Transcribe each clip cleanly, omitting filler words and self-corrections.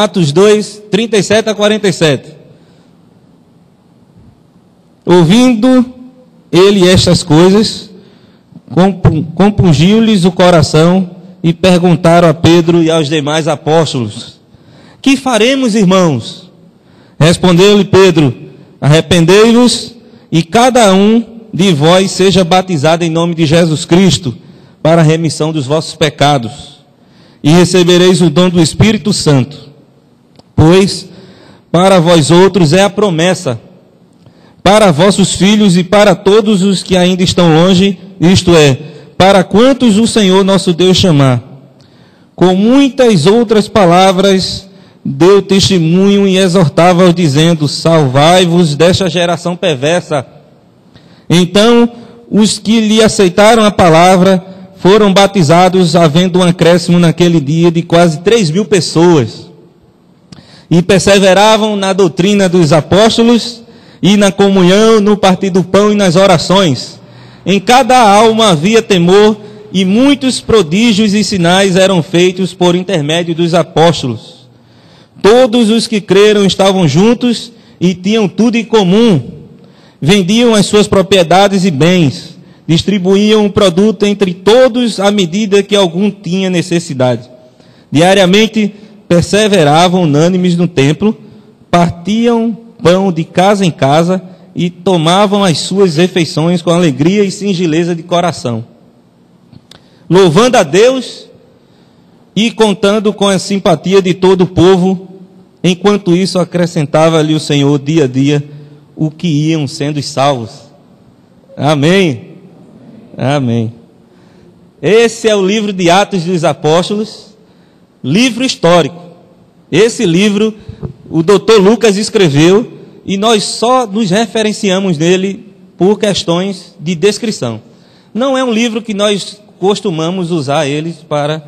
Atos 2, 37 a 47. Ouvindo ele estas coisas, compungiu-lhes o coração e perguntaram a Pedro e aos demais apóstolos: que faremos, irmãos? Respondeu-lhe Pedro: arrependei-vos e cada um de vós seja batizado em nome de Jesus Cristo para a remissão dos vossos pecados, e recebereis o dom do Espírito Santo, pois para vós outros é a promessa, para vossos filhos e para todos os que ainda estão longe, isto é, para quantos o Senhor nosso Deus chamar. Com muitas outras palavras deu testemunho e exortava-os, dizendo: salvai-vos desta geração perversa. Então os que lhe aceitaram a palavra foram batizados, havendo um acréscimo naquele dia de quase 3.000 pessoas, e perseveravam na doutrina dos apóstolos e na comunhão, no partir do pão e nas orações. Em cada alma havia temor, e muitos prodígios e sinais eram feitos por intermédio dos apóstolos. Todos os que creram estavam juntos e tinham tudo em comum. Vendiam as suas propriedades e bens, distribuíam o produto entre todos à medida que algum tinha necessidade. Diariamente perseveravam unânimes no templo, partiam pão de casa em casa e tomavam as suas refeições com alegria e singeleza de coração, louvando a Deus e contando com a simpatia de todo o povo. Enquanto isso, acrescentava-lhe o Senhor dia a dia o que iam sendo salvos. Amém. Amém. Esse é o livro de Atos dos Apóstolos, livro histórico. Esse livro o Dr. Lucas escreveu e nós só nos referenciamos nele por questões de descrição. Não é um livro que nós costumamos usar eles para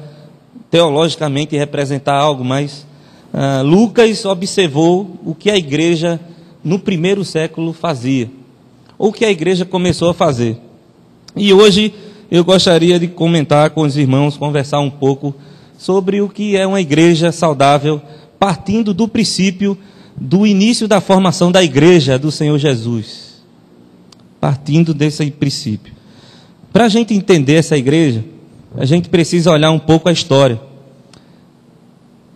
teologicamente representar algo, mas Lucas observou o que a igreja no primeiro século fazia, ou o que a igreja começou a fazer. E hoje eu gostaria de comentar com os irmãos, conversar um pouco sobre o que é uma igreja saudável, partindo do princípio do início da formação da igreja do Senhor Jesus. Partindo desse princípio. Para a gente entender essa igreja, a gente precisa olhar um pouco a história.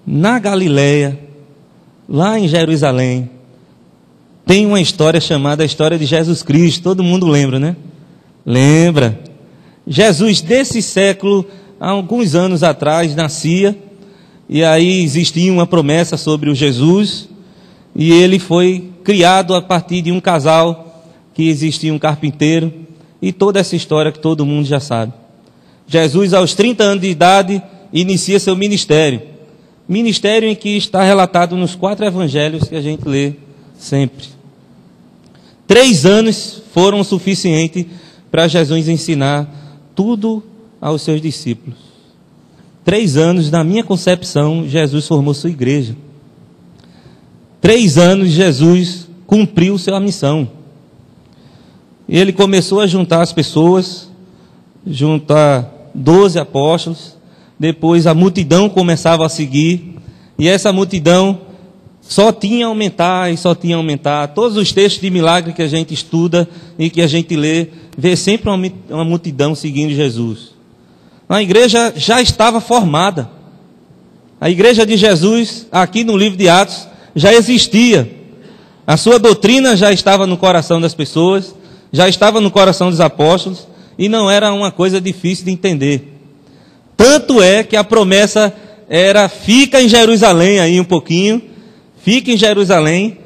Na Galileia, lá em Jerusalém, tem uma história chamada a história de Jesus Cristo. Todo mundo lembra, né? Lembra? Jesus desse século, há alguns anos atrás, nascia, e aí existia uma promessa sobre o Jesus, e ele foi criado a partir de um casal, que existia um carpinteiro, e toda essa história que todo mundo já sabe. Jesus, aos 30 anos de idade, inicia seu ministério. Ministério em que está relatado nos 4 evangelhos que a gente lê sempre. 3 anos foram o suficiente para Jesus ensinar tudo aos seus discípulos. 3 anos, na minha concepção, Jesus formou sua igreja. 3 anos, Jesus cumpriu sua missão. Ele começou a juntar as pessoas, juntar 12 apóstolos, depois a multidão começava a seguir, e essa multidão só tinha a aumentar e só tinha a aumentar. Todos os textos de milagre que a gente estuda e que a gente lê, vê sempre uma multidão seguindo Jesus. A igreja já estava formada. A igreja de Jesus, aqui no livro de Atos, já existia. A sua doutrina já estava no coração das pessoas, já estava no coração dos apóstolos, e não era uma coisa difícil de entender. Tanto é que a promessa era: fica em Jerusalém aí um pouquinho, fica em Jerusalém,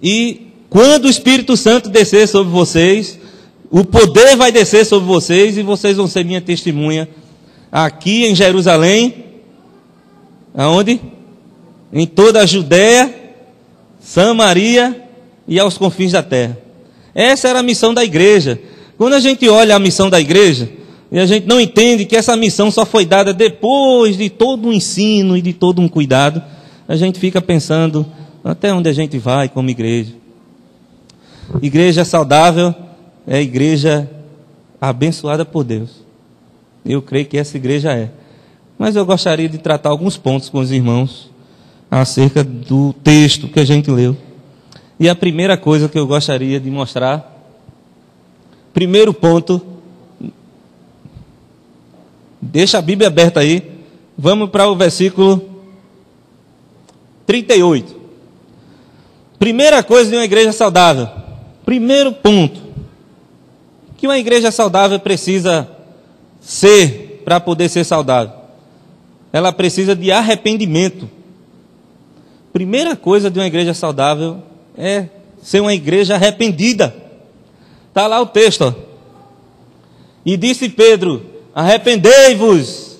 e quando o Espírito Santo descer sobre vocês, o poder vai descer sobre vocês, e vocês vão ser minha testemunha aqui em Jerusalém, aonde? Em toda a Judéia, Samaria e aos confins da terra. Essa era a missão da igreja. Quando a gente olha a missão da igreja, e a gente não entende que essa missão só foi dada depois de todo um ensino e de todo um cuidado, a gente fica pensando: até onde a gente vai como igreja? Igreja saudável é igreja abençoada por Deus. Eu creio que essa igreja é. Mas eu gostaria de tratar alguns pontos com os irmãos acerca do texto que a gente leu. E a primeira coisa que eu gostaria de mostrar, primeiro ponto, deixa a Bíblia aberta aí, vamos para o versículo 38. Primeira coisa de uma igreja saudável, primeiro ponto, que uma igreja saudável precisa ser para poder ser saudável. Ela precisa de arrependimento. Primeira coisa de uma igreja saudável é ser uma igreja arrependida. Está lá o texto, ó. E disse Pedro: arrependei-vos,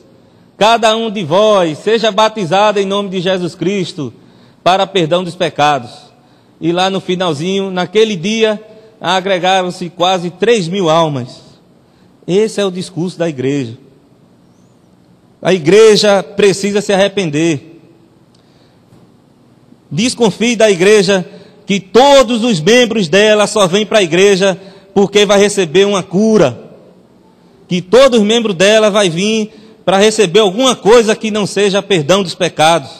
cada um de vós, seja batizado em nome de Jesus Cristo, para perdão dos pecados. E lá no finalzinho, naquele dia, agregaram-se quase 3.000 almas. Esse é o discurso da igreja. A igreja precisa se arrepender. Desconfie da igreja que todos os membros dela só vêm para a igreja porque vai receber uma cura. Que todos os membros dela vai vir para receber alguma coisa que não seja perdão dos pecados.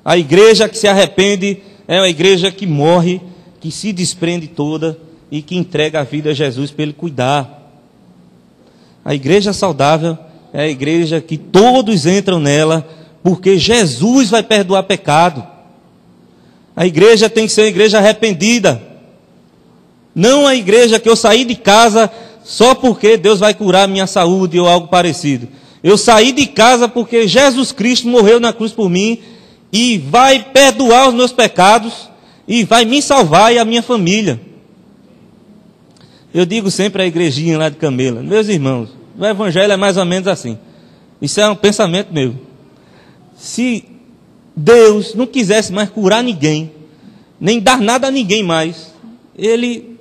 A igreja que se arrepende é uma igreja que morre, que se desprende toda e que entrega a vida a Jesus para Ele cuidar. A igreja saudável é a igreja que todos entram nela porque Jesus vai perdoar pecado. A igreja tem que ser uma igreja arrependida. Não a igreja que eu saí de casa só porque Deus vai curar a minha saúde ou algo parecido. Eu saí de casa porque Jesus Cristo morreu na cruz por mim e vai perdoar os meus pecados e vai me salvar e a minha família. Eu digo sempre à igrejinha lá de Camela: meus irmãos, o evangelho é mais ou menos assim. Isso é um pensamento meu. Se Deus não quisesse mais curar ninguém, nem dar nada a ninguém mais, Ele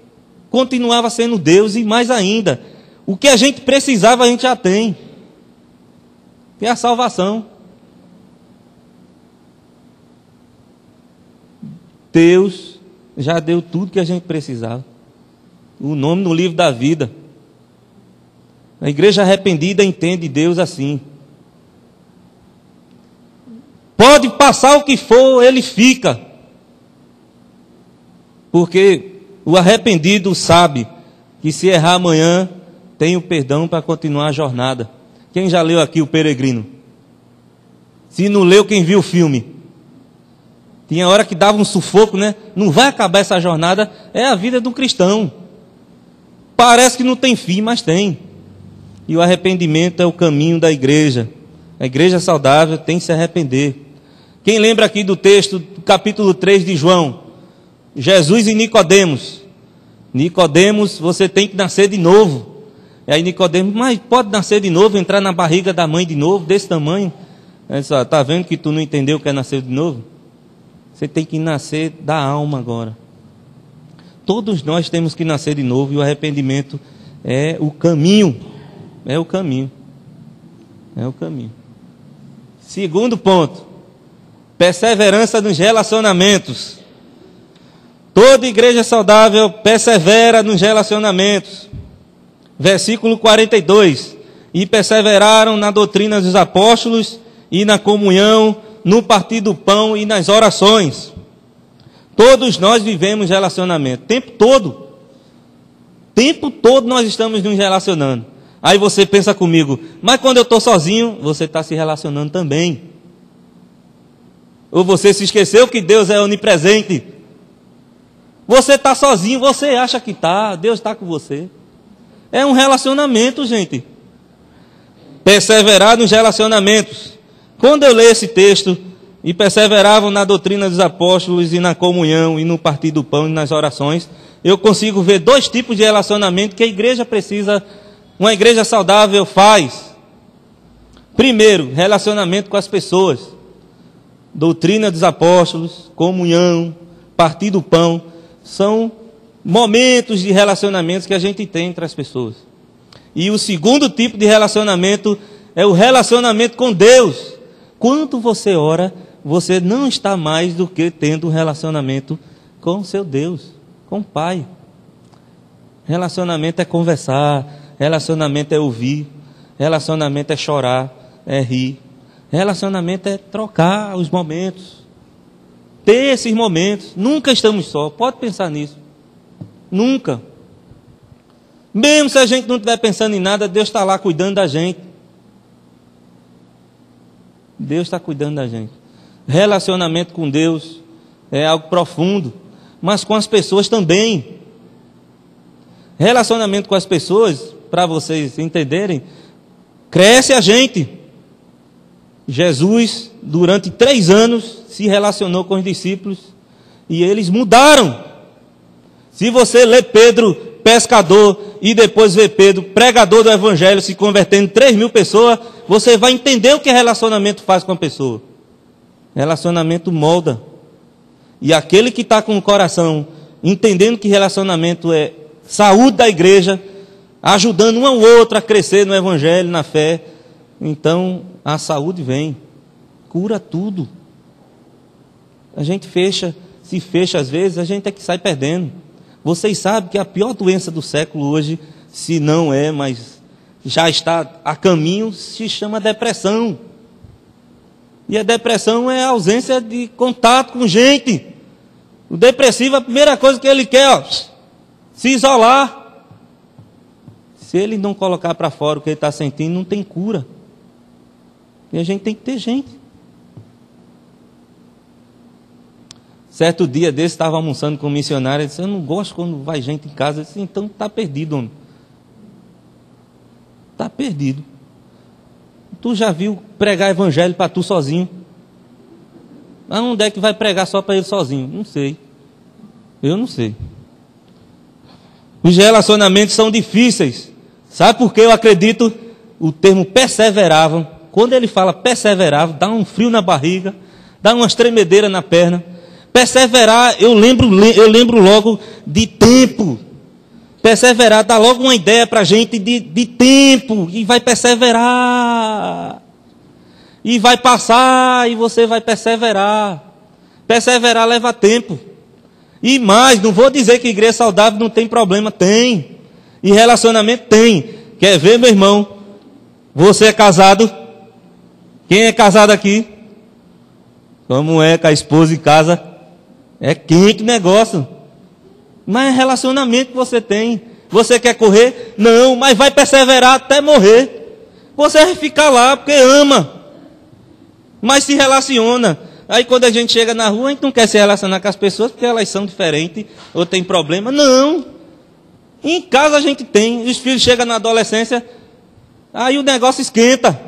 continuava sendo Deus e mais ainda. O que a gente precisava a gente já tem. Que é a salvação. Deus já deu tudo que a gente precisava. O nome no livro da vida. A igreja arrependida entende Deus assim. Pode passar o que for, ele fica. Porque o arrependido sabe que se errar amanhã, tem o perdão para continuar a jornada. Quem já leu aqui O Peregrino? Se não leu, quem viu o filme? Tinha hora que dava um sufoco, né? Não vai acabar essa jornada. É a vida do cristão. Parece que não tem fim, mas tem. E o arrependimento é o caminho da igreja. A igreja saudável tem que se arrepender. Quem lembra aqui do texto do capítulo 3 de João? Jesus e Nicodemos. Nicodemos, você tem que nascer de novo. E aí Nicodemos: mas pode nascer de novo, entrar na barriga da mãe de novo, desse tamanho? Está vendo que tu não entendeu o que é nascer de novo? Você tem que nascer da alma agora. Todos nós temos que nascer de novo e o arrependimento é o caminho. É o caminho. É o caminho. Segundo ponto: perseverança nos relacionamentos. Toda igreja saudável persevera nos relacionamentos. Versículo 42. E perseveraram na doutrina dos apóstolos e na comunhão, no partir do pão e nas orações. Todos nós vivemos relacionamento. Tempo todo nós estamos nos relacionando. Aí você pensa comigo: mas quando eu estou sozinho, você está se relacionando também. Ou você se esqueceu que Deus é onipresente? Você está sozinho, você acha que está, Deus está com você. É um relacionamento, gente. Perseverar nos relacionamentos. Quando eu leio esse texto, e perseveravam na doutrina dos apóstolos e na comunhão e no partir do pão e nas orações, eu consigo ver dois tipos de relacionamento que a igreja precisa, uma igreja saudável faz. Primeiro, relacionamento com as pessoas. Doutrina dos apóstolos, comunhão, partir do pão, são momentos de relacionamentos que a gente tem entre as pessoas. E o segundo tipo de relacionamento é o relacionamento com Deus. Quando você ora, você não está mais do que tendo um relacionamento com seu Deus, com o Pai. Relacionamento é conversar, relacionamento é ouvir, relacionamento é chorar, é rir, Relacionamento é trocar os momentos. Ter esses momentos. Nunca estamos só. Pode pensar nisso. Nunca. Mesmo se a gente não estiver pensando em nada, Deus está lá cuidando da gente. Deus está cuidando da gente. Relacionamento com Deus é algo profundo, mas com as pessoas também. Relacionamento com as pessoas, para vocês entenderem, cresce a gente. Jesus, durante 3 anos, se relacionou com os discípulos e eles mudaram. Se você lê Pedro, pescador, e depois vê Pedro, pregador do Evangelho, se convertendo 3.000 pessoas, você vai entender o que relacionamento faz com a pessoa. Relacionamento molda. E aquele que está com o coração, entendendo que relacionamento é saúde da igreja, ajudando um ao outro a crescer no Evangelho, na fé, então a saúde vem, cura tudo. A gente se fecha às vezes, a gente é que sai perdendo. Vocês sabem que a pior doença do século hoje, se não é, mas já está a caminho, se chama depressão. E a depressão é a ausência de contato com gente. O depressivo, a primeira coisa que ele quer, se isolar. Se ele não colocar para fora o que ele está sentindo, não tem cura. E a gente tem que ter gente. Certo dia desse, estava almoçando com um missionário, ele disse, eu não gosto quando vai gente em casa. Eu disse, então está perdido, homem. Está perdido. Tu já viu pregar evangelho para tu sozinho? Mas onde é que vai pregar só para ele sozinho? Não sei. Eu não sei. Os relacionamentos são difíceis. Sabe por que eu acredito? O termo perseveravam. Quando ele fala perseveravam, dá um frio na barriga, dá umas tremedeiras na perna. Perseverar, eu lembro logo de tempo. Perseverar dá logo uma ideia para a gente de tempo. E vai perseverar. E vai passar e você vai perseverar. Perseverar leva tempo. E mais, não vou dizer que igreja saudável não tem problema. Tem. E relacionamento tem. Quer ver, meu irmão? Você é casado? Quem é casado aqui? Como é com a esposa em casa? É quente o negócio. Mas é relacionamento que você tem. Você quer correr? Não, mas vai perseverar até morrer. Você vai ficar lá porque ama. Mas se relaciona. Aí quando a gente chega na rua, a gente não quer se relacionar com as pessoas porque elas são diferentes ou tem problema. Não. Em casa a gente tem. Os filhos chegam na adolescência, aí o negócio esquenta.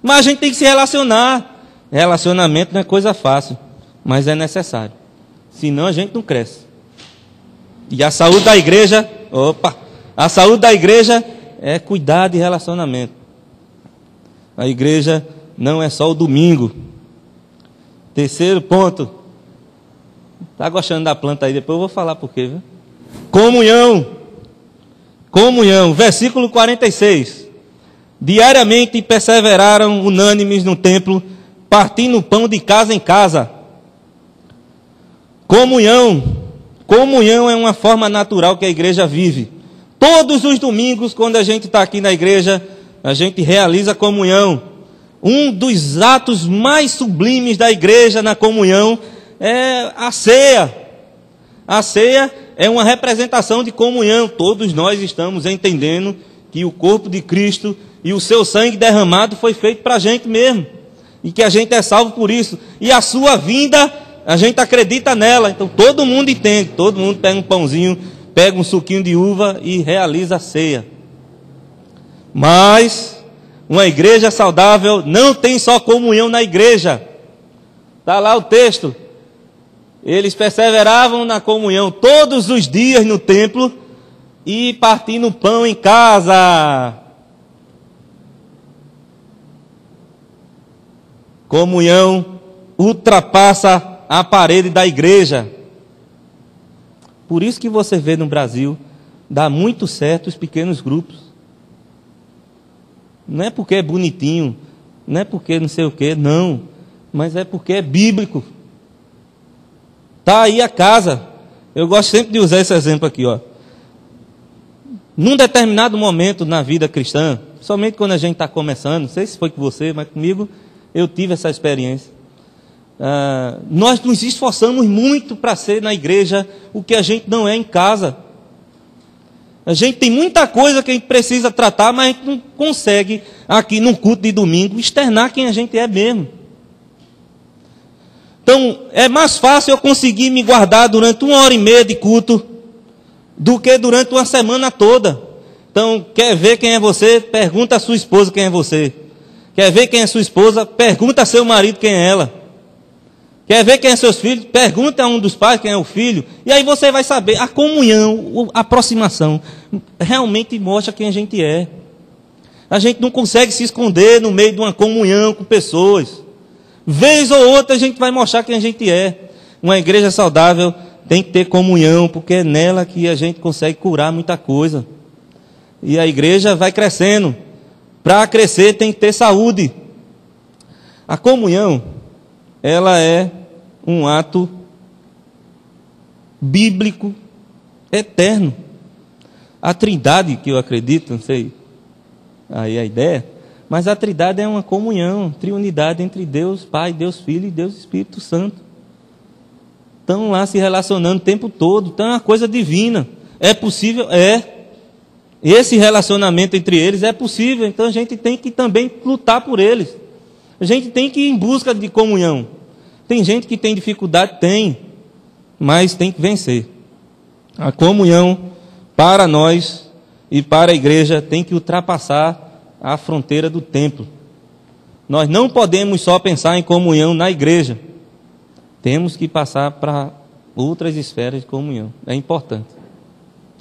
Mas a gente tem que se relacionar. Relacionamento não é coisa fácil, mas é necessário. Senão a gente não cresce. E a saúde da igreja, a saúde da igreja é cuidar de relacionamento. A igreja não é só o domingo. Terceiro ponto. Está gostando da planta aí? Depois eu vou falar por quê, viu? Comunhão. Comunhão. Versículo 46. Diariamente perseveraram unânimes no templo, partindo o pão de casa em casa. Comunhão. Comunhão é uma forma natural que a igreja vive. Todos os domingos, quando a gente está aqui na igreja, a gente realiza comunhão. Um dos atos mais sublimes da igreja na comunhão é a ceia. A ceia é uma representação de comunhão. Todos nós estamos entendendo que o corpo de Cristo e o seu sangue derramado foi feito para a gente mesmo. E que a gente é salvo por isso. E a sua vinda, a gente acredita nela. Então todo mundo entende. Todo mundo pega um pãozinho, pega um suquinho de uva e realiza a ceia. Mas uma igreja saudável não tem só comunhão na igreja. Está lá o texto. Eles perseveravam na comunhão todos os dias no templo e partindo o pão em casa. Comunhão ultrapassa a parede da igreja. Por isso que você vê no Brasil, dá muito certo os pequenos grupos. Não é porque é bonitinho, não é porque não sei o quê, não. Mas é porque é bíblico. Está aí a casa. Eu gosto sempre de usar esse exemplo aqui, ó. num determinado momento na vida cristã, somente quando a gente está começando, não sei se foi com você, mas comigo eu tive essa experiência. Nós nos esforçamos muito para ser na igreja o que a gente não é em casa. A gente tem muita coisa que a gente precisa tratar, mas a gente não consegue, aqui num culto de domingo, externar quem a gente é mesmo. Então, é mais fácil eu conseguir me guardar durante 1h30 de culto do que durante uma semana toda. Então, quer ver quem é você? Pergunta a sua esposa quem é você. Quer ver quem é sua esposa? Pergunta a seu marido quem é ela. Quer ver quem é seus filhos? Pergunta a um dos pais quem é o filho. E aí você vai saber. A comunhão, a aproximação, realmente mostra quem a gente é. A gente não consegue se esconder no meio de uma comunhão com pessoas. Vez ou outra a gente vai mostrar quem a gente é. Uma igreja saudável tem que ter comunhão, porque é nela que a gente consegue curar muita coisa. E a igreja vai crescendo. Para crescer tem que ter saúde. A comunhão, ela é um ato bíblico eterno. A trindade, que eu acredito, não sei aí a ideia, mas a trindade é uma comunhão, triunidade entre Deus Pai, Deus Filho e Deus Espírito Santo. Estão lá se relacionando o tempo todo, então é uma coisa divina. É possível? É. Esse relacionamento entre eles é possível, então a gente tem que também lutar por eles. A gente tem que ir em busca de comunhão. Tem gente que tem dificuldade? Tem, mas tem que vencer. A comunhão para nós e para a igreja tem que ultrapassar a fronteira do templo. Nós não podemos só pensar em comunhão na igreja. Temos que passar para outras esferas de comunhão. É importante.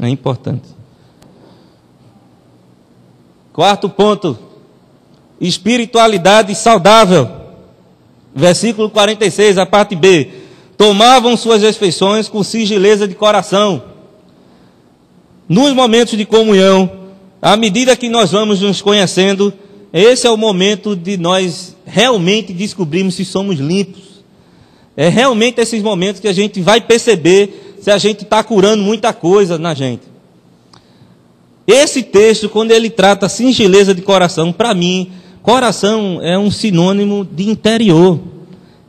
É importante. Quarto ponto. Espiritualidade saudável. Versículo 46, a parte B. Tomavam suas refeições com sigileza de coração. Nos momentos de comunhão, à medida que nós vamos nos conhecendo, esse é o momento de nós realmente descobrirmos se somos limpos. É realmente esses momentos que a gente vai perceber se a gente está curando muita coisa na gente. Esse texto, quando ele trata singeleza de coração, para mim, coração é um sinônimo de interior.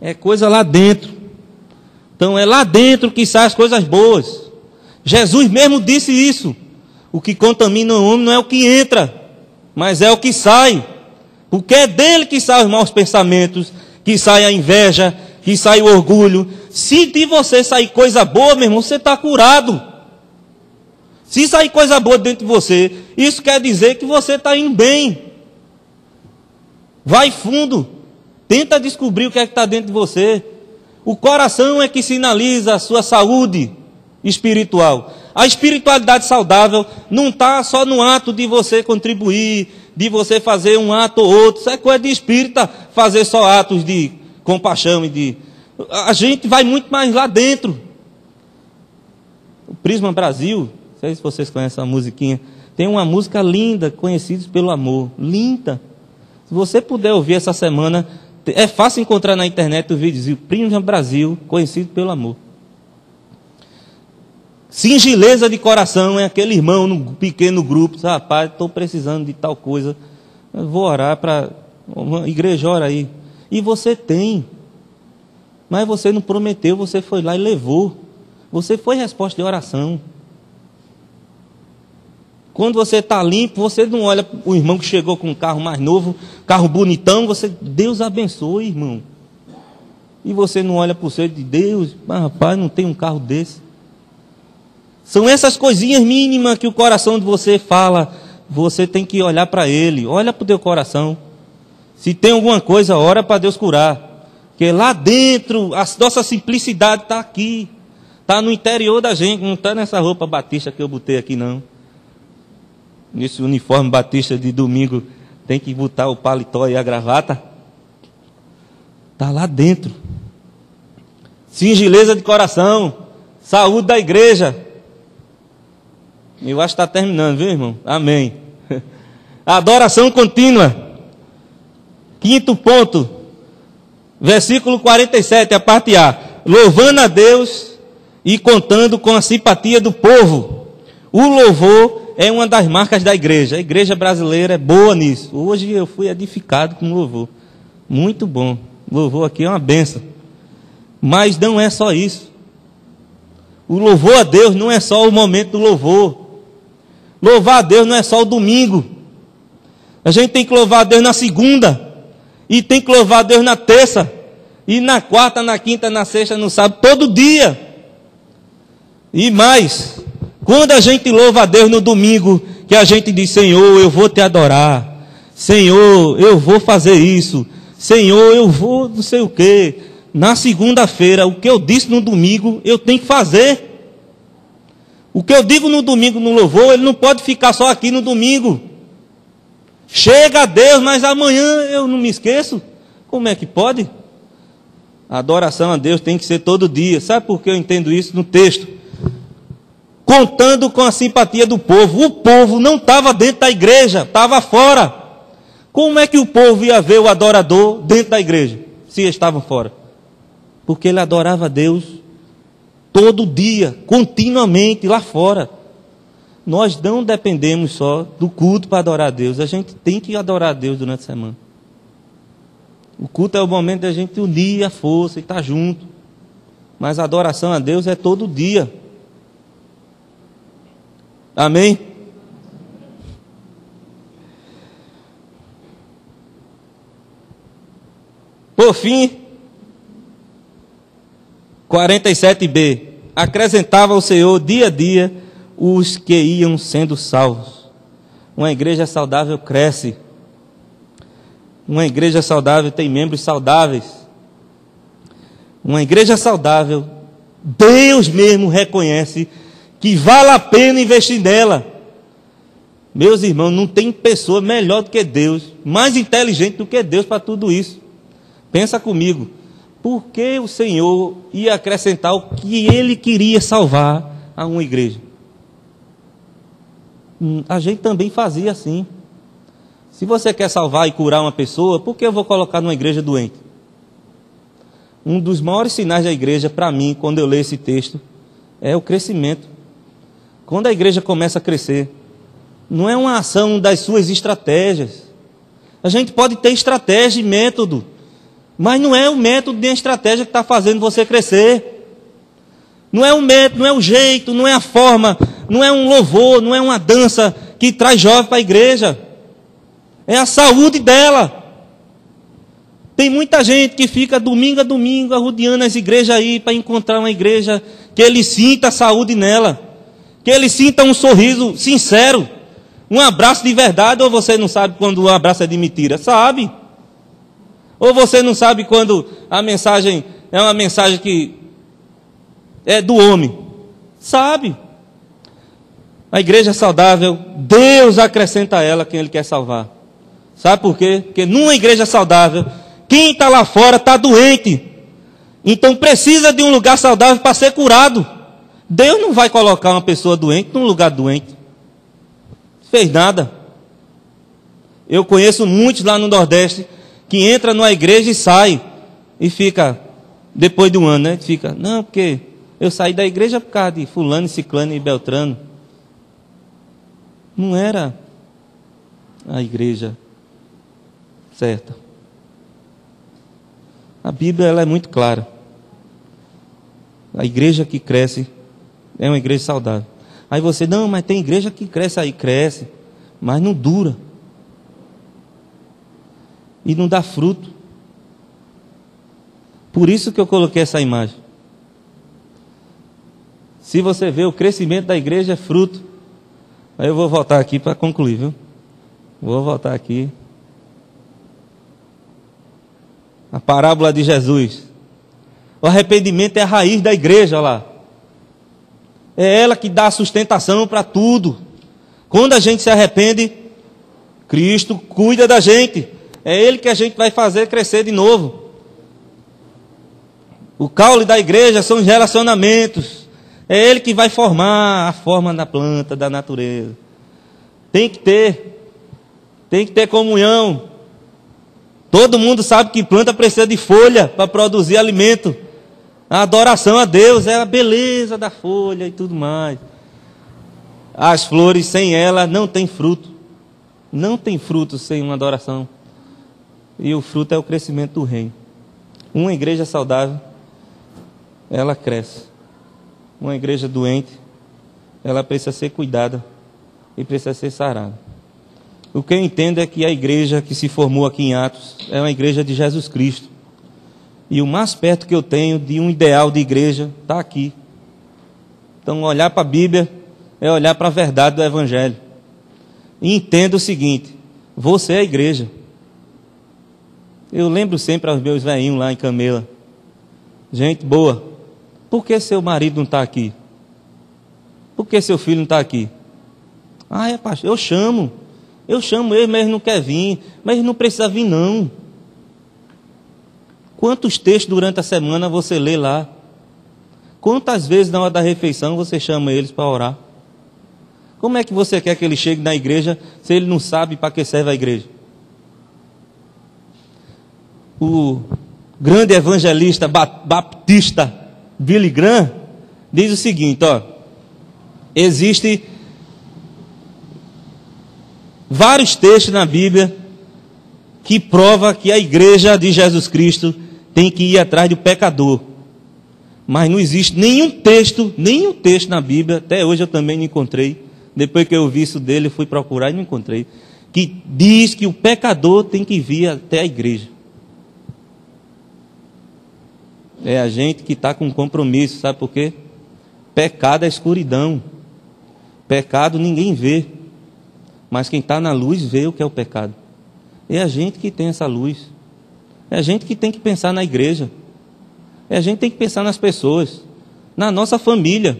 É coisa lá dentro. Então é lá dentro que saem as coisas boas. Jesus mesmo disse isso. O que contamina o homem não é o que entra, mas é o que sai. Porque é dele que saem os maus pensamentos, que sai a inveja, que sai o orgulho. Se de você sair coisa boa, meu irmão, você está curado. Se sair coisa boa dentro de você, isso quer dizer que você está indo bem. Vai fundo. Tenta descobrir o que é que está dentro de você. O coração é que sinaliza a sua saúde espiritual. A espiritualidade saudável não está só no ato de você contribuir, de você fazer um ato ou outro. Isso é coisa de espírita, fazer só atos de compaixão e de... A gente vai muito mais lá dentro. O Prisma Brasil, não sei se vocês conhecem a musiquinha, tem uma música linda, Conhecidos pelo Amor. Linda. Se você puder ouvir essa semana, é fácil encontrar na internet o vídeo Prisma Brasil, Conhecido pelo Amor. Singeleza de coração é aquele irmão no pequeno grupo, rapaz, estou precisando de tal coisa, eu vou orar para... Igreja, ora aí. E você tem. Mas você não prometeu, você foi lá e levou. Você foi resposta de oração. Quando você está limpo, você não olha o irmão que chegou com um carro mais novo, carro bonitão, você, Deus abençoe, irmão. E você não olha para o seu de Deus, mas rapaz, não tem um carro desse. São essas coisinhas mínimas que o coração de você fala. Você tem que olhar para ele. Olha para o teu coração. Se tem alguma coisa, ora para Deus curar. Porque lá dentro, a nossa simplicidade está aqui. Está no interior da gente. Não está nessa roupa batista que eu botei aqui, não. Nesse uniforme batista de domingo, tem que botar o paletó e a gravata. Está lá dentro. Singeleza de coração. Saúde da igreja. Eu acho que está terminando, viu, irmão? Amém. Adoração contínua. Quinto ponto. Versículo 47, a parte A. Louvando a Deus e contando com a simpatia do povo. O louvor é uma das marcas da igreja. A igreja brasileira é boa nisso. Hoje eu fui edificado com louvor. Muito bom. Louvor aqui é uma benção. Mas não é só isso. O louvor a Deus não é só o momento do louvor. Louvar a Deus não é só o domingo. A gente tem que louvar a Deus na segunda. E tem que louvar a Deus na terça. E na quarta, na quinta, na sexta, no sábado, todo dia. E mais, quando a gente louva a Deus no domingo, que a gente diz, Senhor, eu vou te adorar. Senhor, eu vou fazer isso. Senhor, eu vou não sei o quê. Na segunda-feira, o que eu disse no domingo, eu tenho que fazer. O que eu digo no domingo no louvor, ele não pode ficar só aqui no domingo. Chega a Deus, mas amanhã eu não me esqueço. Como é que pode? A adoração a Deus tem que ser todo dia. Sabe por que eu entendo isso no texto? Contando com a simpatia do povo. O povo não estava dentro da igreja, estava fora. Como é que o povo ia ver o adorador dentro da igreja, se estavam fora? Porque ele adorava a Deus todo dia, continuamente, lá fora. Nós não dependemos só do culto para adorar a Deus. A gente tem que adorar a Deus durante a semana. O culto é o momento da gente unir a força e estar junto. Mas a adoração a Deus é todo dia. Amém? Por fim, 47b. Acrescentava ao Senhor dia a dia os que iam sendo salvos. Uma igreja saudável cresce. Uma igreja saudável tem membros saudáveis. Uma igreja saudável, Deus mesmo reconhece que vale a pena investir nela. Meus irmãos, não tem pessoa melhor do que Deus, mais inteligente do que Deus para tudo isso. Pensa comigo, por que o Senhor ia acrescentar o que Ele queria salvar a uma igreja? A gente também fazia assim. Se você quer salvar e curar uma pessoa, por que eu vou colocar numa igreja doente? Um dos maiores sinais da igreja, para mim, quando eu leio esse texto, é o crescimento. Quando a igreja começa a crescer, não é uma ação das suas estratégias. A gente pode ter estratégia e método, mas não é o método nem a estratégia que está fazendo você crescer. Não é o método, não é o jeito, não é a forma, não é um louvor, não é uma dança que traz jovem para a igreja. É a saúde dela. Tem muita gente que fica domingo a domingo arrodeando as igrejas aí para encontrar uma igreja que ele sinta a saúde nela. Que ele sinta um sorriso sincero. Um abraço de verdade. Ou você não sabe quando o abraço é de mentira? Sabe. Ou você não sabe quando a mensagem é uma mensagem que é do homem? Sabe. A igreja saudável, Deus acrescenta a ela quem Ele quer salvar. Sabe por quê? Porque numa igreja saudável, quem está lá fora está doente. Então precisa de um lugar saudável para ser curado. Deus não vai colocar uma pessoa doente num lugar doente. Fez nada. Eu conheço muitos lá no Nordeste que entra numa igreja e sai. E fica, depois de um ano, né? Fica, não, porque eu saí da igreja por causa de fulano, ciclano e beltrano. Não era a igreja certa. A Bíblia ela é muito clara. A igreja que cresce é uma igreja saudável. Aí você, não, mas tem igreja que cresce aí, cresce, mas não dura. E não dá fruto. Por isso que eu coloquei essa imagem. Se você vê o crescimento da igreja é fruto. Aí eu vou voltar aqui para concluir, viu? Vou voltar aqui. A parábola de Jesus. O arrependimento é a raiz da igreja, olha lá. É ela que dá a sustentação para tudo. Quando a gente se arrepende, Cristo cuida da gente. É Ele que a gente vai fazer crescer de novo. O caule da igreja são os relacionamentos. É Ele que vai formar a forma da planta, da natureza. Tem que ter comunhão. Todo mundo sabe que planta precisa de folha para produzir alimento. A adoração a Deus é a beleza da folha e tudo mais. As flores, sem ela, não tem fruto. Não tem fruto sem uma adoração. E o fruto é o crescimento do reino. Uma igreja saudável, ela cresce. Uma igreja doente, ela precisa ser cuidada e precisa ser sarada. O que eu entendo é que a igreja que se formou aqui em Atos é uma igreja de Jesus Cristo. E o mais perto que eu tenho de um ideal de igreja está aqui. Então, olhar para a Bíblia é olhar para a verdade do Evangelho. E entenda o seguinte: você é a igreja. Eu lembro sempre aos meus velhinhos lá em Camela: gente boa, por que seu marido não está aqui? Por que seu filho não está aqui? Ah, é pastor, eu chamo ele, mas ele não quer vir. Mas ele não precisa vir, não. Quantos textos durante a semana você lê lá? Quantas vezes na hora da refeição você chama eles para orar? Como é que você quer que ele chegue na igreja se ele não sabe para que serve a igreja? O grande evangelista baptista Billy Graham diz o seguinte, ó: existe vários textos na Bíblia que prova que a igreja de Jesus Cristo tem que ir atrás do pecador. Mas não existe nenhum texto na Bíblia, até hoje eu também não encontrei, depois que eu vi isso dele, eu fui procurar e não encontrei, que diz que o pecador tem que vir até a igreja. É a gente que está com compromisso, sabe por quê? Pecado é escuridão. Pecado ninguém vê. Mas quem está na luz vê o que é o pecado. É a gente que tem essa luz. É a gente que tem que pensar na igreja. É a gente que tem que pensar nas pessoas. Na nossa família.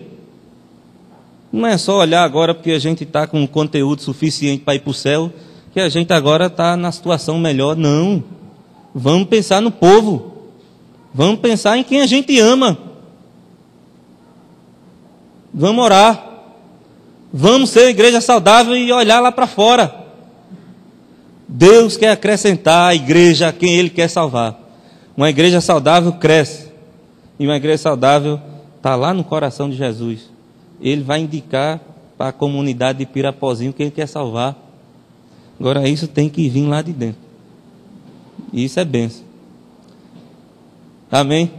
Não é só olhar agora porque a gente está com conteúdo suficiente para ir para o céu, que a gente agora está na situação melhor. Não. Vamos pensar no povo. Vamos pensar em quem a gente ama. Vamos orar. Vamos ser igreja saudável e olhar lá para fora. Deus quer acrescentar à igreja a quem Ele quer salvar. Uma igreja saudável cresce. E uma igreja saudável está lá no coração de Jesus. Ele vai indicar para a comunidade de Pirapozinho que Ele quer salvar. Agora isso tem que vir lá de dentro. E isso é bênção. Amém?